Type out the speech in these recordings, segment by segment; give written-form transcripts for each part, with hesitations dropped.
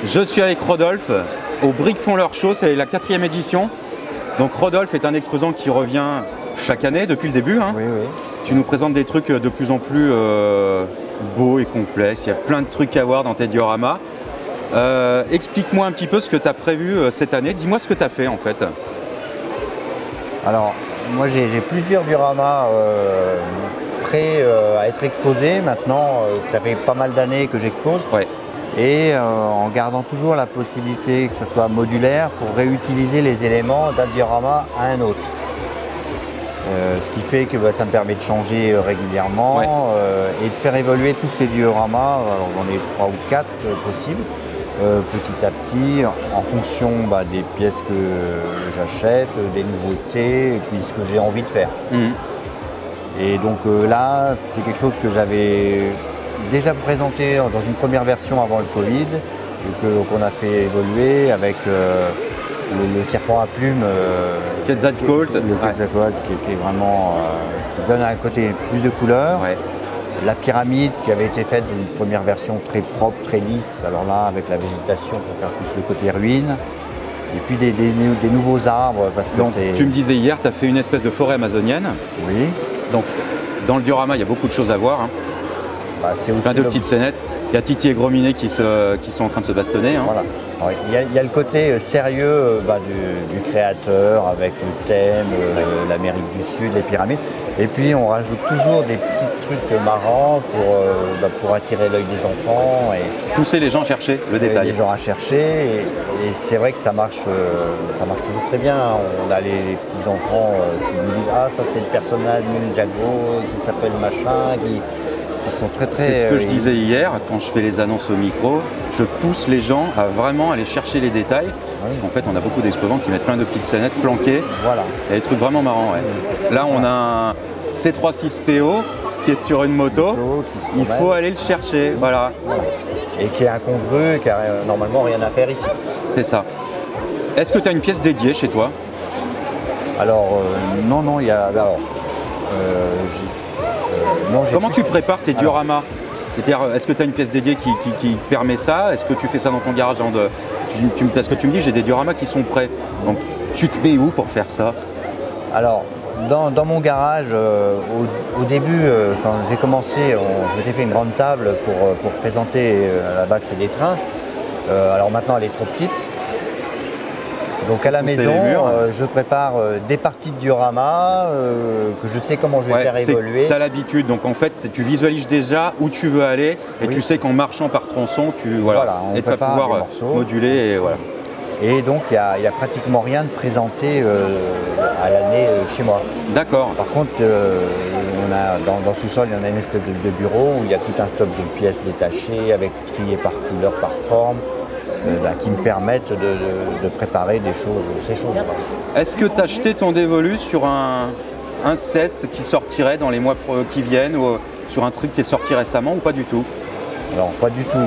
Je suis avec Rodolphe au Briques font leur show, c'est la 4e édition. Donc Rodolphe est un exposant qui revient chaque année depuis le début. Hein. Oui, oui. Tu nous présentes des trucs de plus en plus beaux et complexes. Il y a plein de trucs à voir dans tes dioramas. Explique-moi un petit peu ce que tu as prévu cette année. Dis-moi ce que tu as fait en fait. Alors, moi j'ai plusieurs dioramas prêts à être exposés. Maintenant, ça fait pas mal d'années que j'expose. Ouais. Et en gardant toujours la possibilité que ça soit modulaire pour réutiliser les éléments d'un diorama à un autre. Ce qui fait que ça me permet de changer régulièrement et de faire évoluer tous ces dioramas. Alors j'en ai 3 ou 4 possibles, petit à petit, en fonction des pièces que j'achète, des nouveautés et puis ce que j'ai envie de faire. Et donc là, c'est quelque chose que j'avais déjà présenté dans une première version avant le Covid et qu'on a fait évoluer avec le serpent à plumes Quetzalcoatl, qui est vraiment qui donne un côté plus de couleurs. Ouais. La pyramide qui avait été faite d'une première version très propre, très lisse, alors là avec la végétation pour faire plus le côté ruine. Et puis des nouveaux arbres parce que donc, tu me disais hier, tu as fait une espèce de forêt amazonienne. Oui. Donc dans le diorama, il y a beaucoup de choses à voir. Hein. C'est aussi plein de petites scénettes. Il y a Titi et Gros-Minet qui sont en train de se bastonner. Hein. Voilà. Il y a le côté sérieux du créateur avec le thème, l'Amérique du Sud, les pyramides. Et puis on rajoute toujours des petits trucs marrants pour attirer l'œil des enfants. Et pousser les gens à chercher le détail. Les gens à chercher. Et c'est vrai que ça marche toujours très bien. On a les petits enfants qui nous disent « Ah, ça c'est le personnage Ninjago qui s'appelle machin ». Qui sont très, c'est ce que je disais hier, quand je fais les annonces au micro, je pousse les gens à vraiment aller chercher les détails, parce qu'en fait on a beaucoup d'exposants qui mettent plein de petites scénettes planquées, voilà. Il y a des trucs vraiment marrants. Ouais. Là on a un C36PO qui est sur une moto, il faut aller le chercher, voilà. Et qui est incongru, qui n'a normalement rien à faire ici. C'est ça. Est-ce que tu as une pièce dédiée chez toi? Alors non, il y a... comment tu prépares tes dioramas? C'est-à-dire, est-ce que tu as une pièce dédiée qui permet ça? Est-ce que tu fais ça dans ton garage? Parce que tu me dis, j'ai des dioramas qui sont prêts. Donc, tu te mets où pour faire ça? Alors, dans mon garage, au début, quand j'ai commencé, je m'étais fait une grande table pour présenter, à la base, c'est des trains. Alors maintenant, elle est trop petite. Donc à la maison, je prépare des parties de diorama que je sais comment je vais faire évoluer. Tu as l'habitude, donc en fait tu visualises déjà où tu veux aller et tu sais qu'en marchant par tronçon, tu vas pouvoir moduler. Et, voilà. Et donc il n'y a pratiquement rien de présenté à l'année chez moi. D'accord. Par contre, dans le sous-sol, il y en a une espèce de bureau où il y a tout un stock de pièces détachées avec triées par couleur, par forme. Qui me permettent de préparer ces choses. Est-ce que tu as acheté ton dévolu sur un set qui sortirait dans les mois qui viennent ou sur un truc qui est sorti récemment ou pas du tout? Alors pas du tout.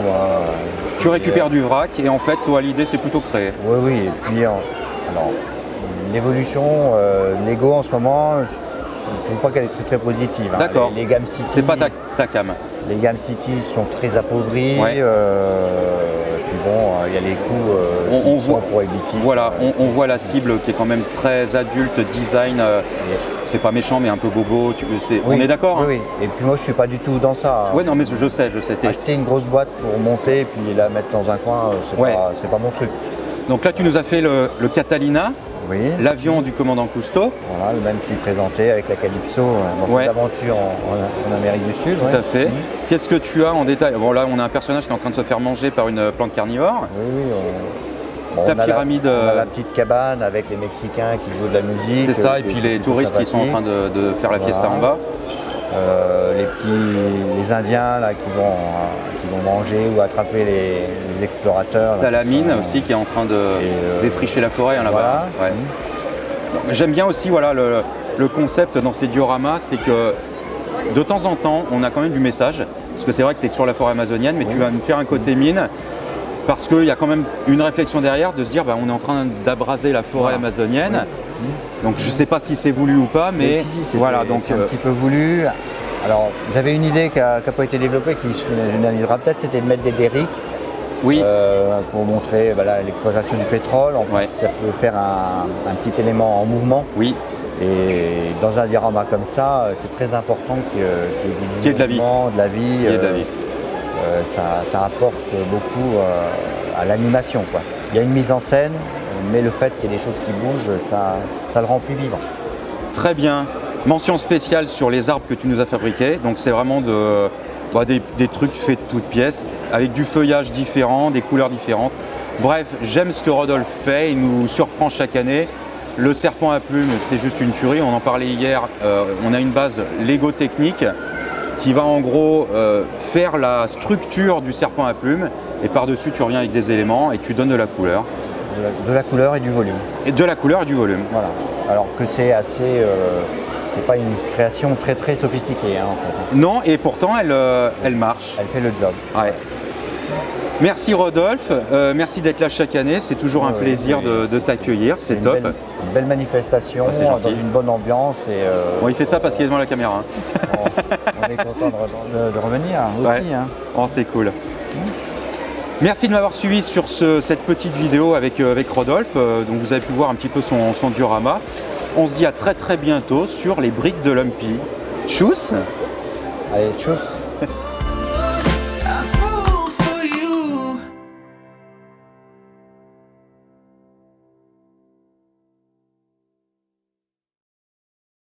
Tu récupères du vrac et en fait toi l'idée c'est plutôt créer. Oui, et puis alors l'évolution Lego en ce moment, je ne trouve pas qu'elle est très positive. Hein. D'accord. Les gammes City. C'est pas ta cam. Les gammes City sont très appauvries. Ouais. Il y a les coûts prohibitifs. Voilà, on voit la cible qui est quand même très adulte, design, c'est pas méchant mais un peu bobo, on est d'accord hein? Oui, et puis moi je suis pas du tout dans ça. Oui, non mais je sais. Acheter une grosse boîte pour monter et puis la mettre dans un coin, c'est pas mon truc. Donc là tu nous as fait le Catalina, l'avion du commandant Cousteau. Voilà, le même qui est présenté avec la Calypso dans cette aventure en Amérique du Sud. Tout à fait. Qu'est-ce que tu as en détail? Bon là on a un personnage qui est en train de se faire manger par une plante carnivore. Oui, ta pyramide. On a la petite cabane avec les Mexicains qui jouent de la musique. C'est ça, et puis les touristes qui sont en train de faire la fiesta en bas. Les Indiens là, qui vont manger ou attraper les explorateurs. T'as la mine aussi qui est en train de défricher la forêt hein, là-bas. Voilà. J'aime bien aussi le concept dans ces dioramas, c'est que de temps en temps, on a quand même du message. Parce que c'est vrai que tu es sur la forêt amazonienne, mais tu vas nous faire un côté mine. Parce qu'il y a quand même une réflexion derrière de se dire on est en train d'abraser la forêt amazonienne. Donc je ne sais pas si c'est voulu ou pas, mais voilà. Donc un petit peu voulu. Alors j'avais une idée qui n'a pas été développée, qui finalisera peut-être, c'était de mettre des derricks Oui. Pour montrer l'exploitation du pétrole. En plus, ça peut faire un petit élément en mouvement. Oui. Et dans un diorama comme ça, c'est très important qu'il y ait de la vie. De la vie. Ça apporte beaucoup à l'animation. Il y a une mise en scène, mais le fait qu'il y ait des choses qui bougent, ça le rend plus vivant. Très bien. Mention spéciale sur les arbres que tu nous as fabriqués. Donc c'est vraiment des trucs faits de toutes pièces, avec du feuillage différent, des couleurs différentes. Bref, j'aime ce que Rodolphe fait, il nous surprend chaque année. Le serpent à plumes, c'est juste une tuerie, on en parlait hier. On a une base Lego technique qui va en gros faire la structure du serpent à plumes, et par-dessus tu reviens avec des éléments et tu donnes de la couleur. De la couleur et du volume. Et de la couleur et du volume. Voilà. Alors que c'est assez... c'est pas une création très très sophistiquée en fait. Non, et pourtant elle marche. Elle fait le job. Ouais. Merci Rodolphe, merci d'être là chaque année, c'est toujours un plaisir de t'accueillir, c'est top. Une belle manifestation, dans une bonne ambiance. Bon, il fait ça parce qu'il est devant la caméra. On est content de revenir aussi. Oh, c'est cool. Merci de m'avoir suivi sur cette petite vidéo avec Rodolphe, donc vous avez pu voir un petit peu son diorama. On se dit à très bientôt sur les briques de Lumpy. Tchuss. Allez, tchuss.